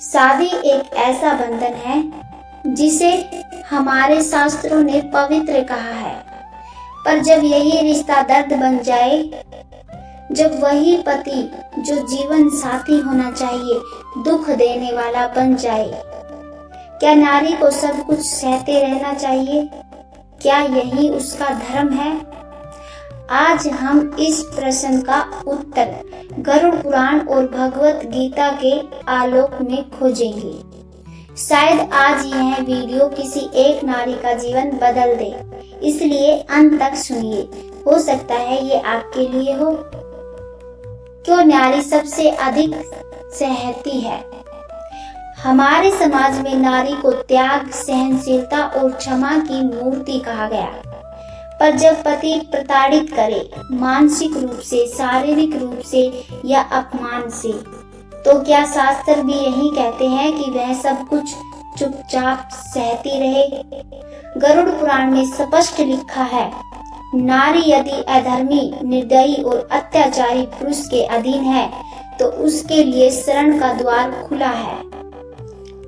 शादी एक ऐसा बंधन है जिसे हमारे शास्त्रों ने पवित्र कहा है, पर जब यही रिश्ता दर्द बन जाए, जब वही पति जो जीवन साथी होना चाहिए दुख देने वाला बन जाए, क्या नारी को सब कुछ सहते रहना चाहिए? क्या यही उसका धर्म है? आज हम इस प्रश्न का उत्तर गरुड़ पुराण और भगवत गीता के आलोक में खोजेंगे। शायद आज यह वीडियो किसी एक नारी का जीवन बदल दे, इसलिए अंत तक सुनिए। हो सकता है ये आपके लिए हो। क्यों नारी सबसे अधिक सहती है? हमारे समाज में नारी को त्याग, सहनशीलता और क्षमा की मूर्ति कहा गया, पर जब पति प्रताड़ित करे, मानसिक रूप से, शारीरिक रूप से या अपमान से, तो क्या शास्त्र भी यही कहते हैं कि वह सब कुछ चुपचाप सहती रहे? गरुड़ पुराण में स्पष्ट लिखा है, नारी यदि अधर्मी, निर्दयी और अत्याचारी पुरुष के अधीन है तो उसके लिए शरण का द्वार खुला है।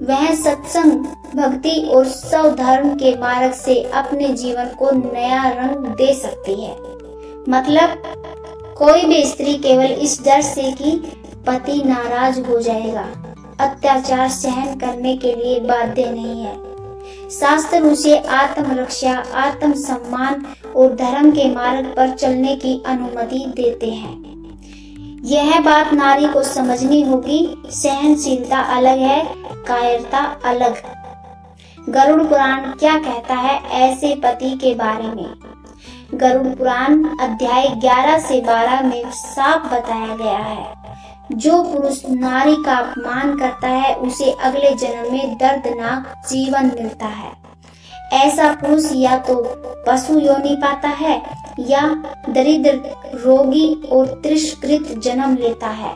वह सत्संग, भक्ति और स्वधर्म के मार्ग से अपने जीवन को नया रंग दे सकती है। मतलब कोई भी स्त्री केवल इस डर से कि पति नाराज हो जाएगा, अत्याचार सहन करने के लिए बाध्य नहीं है। शास्त्र उसे आत्मरक्षा, आत्मसम्मान और धर्म के मार्ग पर चलने की अनुमति देते हैं। यह बात नारी को समझनी होगी। सहनशीलता अलग है, कायरता अलग। गरुड़ पुराण क्या कहता है ऐसे पति के बारे में? गरुड़ पुराण अध्याय 11 से 12 में साफ बताया गया है, जो पुरुष नारी का अपमान करता है उसे अगले जन्म में दर्दनाक जीवन मिलता है। ऐसा पुरुष या तो पशु योनि पाता है या दरिद्र, रोगी और तिरस्कृत जन्म लेता है।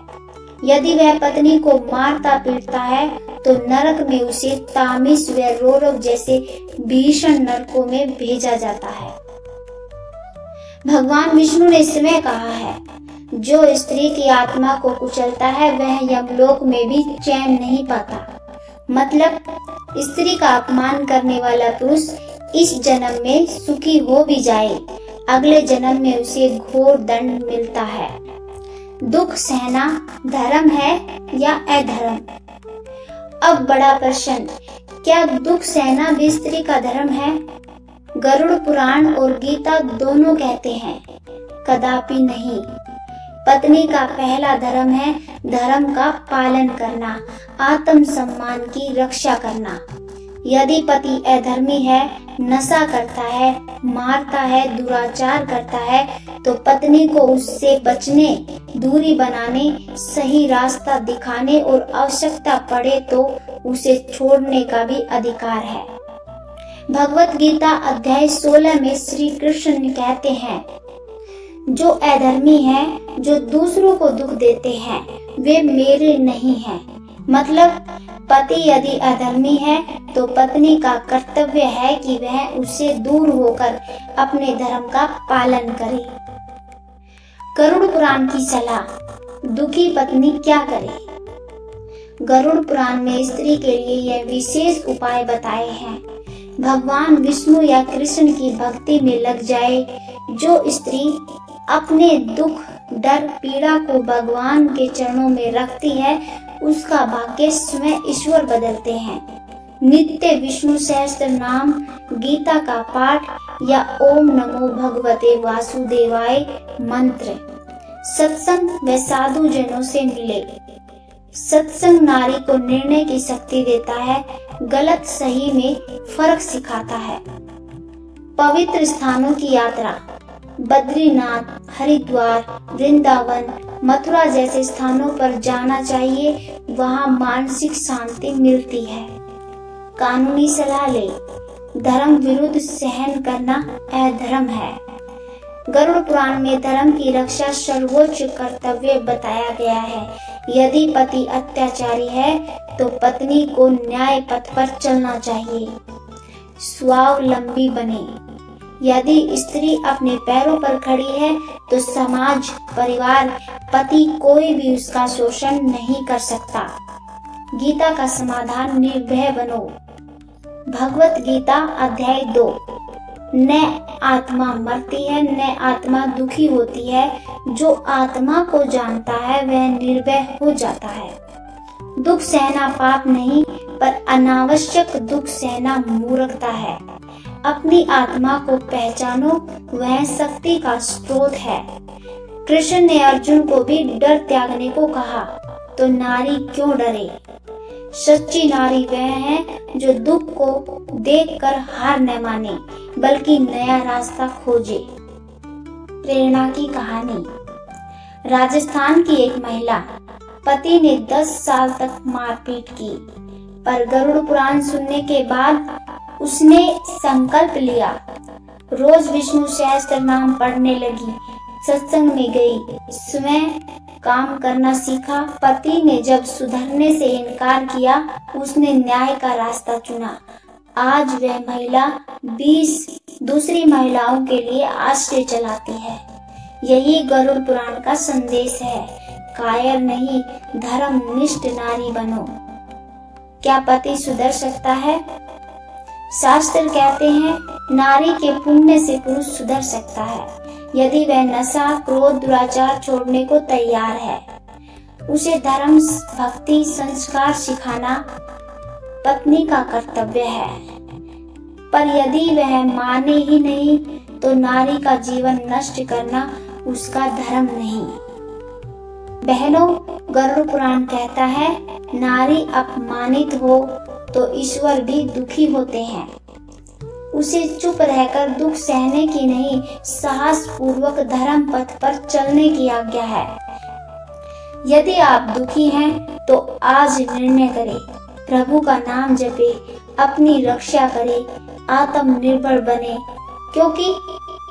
यदि वह पत्नी को मारता पीटता है तो नरक में उसे तामिस व रोरव जैसे भीषण नरकों में भेजा जाता है। भगवान विष्णु ने स्वयं कहा है, जो स्त्री की आत्मा को कुचलता है वह यमलोक में भी चैन नहीं पाता। मतलब स्त्री का अपमान करने वाला पुरुष इस जन्म में सुखी हो भी जाए, अगले जन्म में उसे घोर दंड मिलता है। दुख सहना धर्म है या अधर्म? अब बड़ा प्रश्न, क्या दुख सहना भी स्त्री का धर्म है? गरुड़ पुराण और गीता दोनों कहते हैं, कदापि नहीं। पत्नी का पहला धर्म है धर्म का पालन करना, आत्मसम्मान की रक्षा करना। यदि पति अधर्मी है, नशा करता है, मारता है, दुराचार करता है, तो पत्नी को उससे बचने, दूरी बनाने, सही रास्ता दिखाने और आवश्यकता पड़े तो उसे छोड़ने का भी अधिकार है। भगवत गीता अध्याय 16 में श्री कृष्ण कहते हैं, जो अधर्मी है, जो दूसरों को दुख देते हैं, वे मेरे नहीं हैं। मतलब पति यदि अधर्मी है तो पत्नी का कर्तव्य है कि वह उससे दूर होकर अपने धर्म का पालन करे। गरुड़ पुराण की सलाह, दुखी पत्नी क्या करे? गरुड़ पुराण में स्त्री के लिए यह विशेष उपाय बताए हैं। भगवान विष्णु या कृष्ण की भक्ति में लग जाए। जो स्त्री अपने दुख, डर, पीड़ा को भगवान के चरणों में रखती है, उसका भाग्य स्वयं ईश्वर बदलते हैं। नित्य विष्णु सहस्त्र नाम, गीता का पाठ या ओम नमो भगवते वासुदेवाय मंत्र, सत्संग व साधु जनों से मिले। सत्संग नारी को निर्णय की शक्ति देता है, गलत सही में फर्क सिखाता है। पवित्र स्थानों की यात्रा, बद्रीनाथ, हरिद्वार, वृंदावन, मथुरा जैसे स्थानों पर जाना चाहिए, वहाँ मानसिक शांति मिलती है। कानूनी सलाह ले, धर्म विरुद्ध सहन करना अधर्म है। गरुड़ पुराण में धर्म की रक्षा सर्वोच्च कर्तव्य बताया गया है। यदि पति अत्याचारी है तो पत्नी को न्याय पथ पर चलना चाहिए, स्वावलंबी बने। यदि स्त्री अपने पैरों पर खड़ी है तो समाज, परिवार, पति कोई भी उसका शोषण नहीं कर सकता। गीता का समाधान निर्भय बनो। भगवत गीता अध्याय 2। न आत्मा मरती है न आत्मा दुखी होती है, जो आत्मा को जानता है वह निर्भय हो जाता है। दुख सहना पाप नहीं, पर अनावश्यक दुख सहना मूर्खता है। अपनी आत्मा को पहचानो, वह शक्ति का स्रोत है। कृष्ण ने अर्जुन को भी डर त्यागने को कहा, तो नारी क्यों डरे? सच्ची नारी वह है जो दुख को देखकर हार न माने, बल्कि नया रास्ता खोजे। प्रेरणा की कहानी। राजस्थान की एक महिला, पति ने 10 साल तक मारपीट की, पर गरुड़ पुराण सुनने के बाद उसने संकल्प लिया। रोज विष्णु सहस्त्र नाम पढ़ने लगी, सत्संग में गई, स्वयं काम करना सीखा। पति ने जब सुधरने से इनकार किया, उसने न्याय का रास्ता चुना। आज वह महिला 20 दूसरी महिलाओं के लिए आश्रय चलाती है। यही गरुड़ पुराण का संदेश है। कायर नहीं, धर्मनिष्ठ नारी बनो। क्या पति सुधर सकता है? शास्त्र कहते हैं, नारी के पुण्य से पुरुष सुधर सकता है, यदि वह नशा, क्रोध, दुराचार छोड़ने को तैयार है। उसे धर्म, भक्ति, संस्कार सिखाना पत्नी का कर्तव्य है। पर यदि वह माने ही नहीं, तो नारी का जीवन नष्ट करना उसका धर्म नहीं। बहनों, गरुड़ पुराण कहता है, नारी अपमानित हो तो ईश्वर भी दुखी होते हैं। उसे चुप रहकर दुख सहने की नहीं, साहस पूर्वक धर्म पथ पर चलने की आज्ञा है। यदि आप दुखी हैं, तो आज निर्णय करें, प्रभु का नाम जपे, अपनी रक्षा करे, आत्मनिर्भर बने, क्योंकि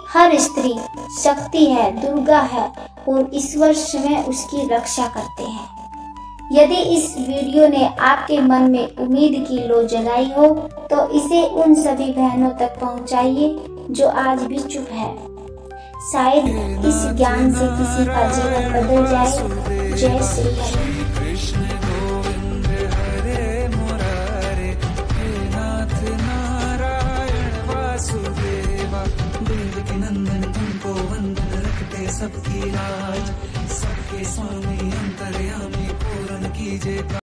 हर स्त्री शक्ति है, दुर्गा है, और ईश्वर स्वयं उसकी रक्षा करते हैं। यदि इस वीडियो ने आपके मन में उम्मीद की लो जगाई हो, तो इसे उन सभी बहनों तक पहुंचाइए जो आज भी चुप है। शायद इस ज्ञान से किसी का जीवन बदल जाए। जय श्री हरि। सबकी लाज, सबके स्वामी अंतर्यामी पूर्ण कीजिए।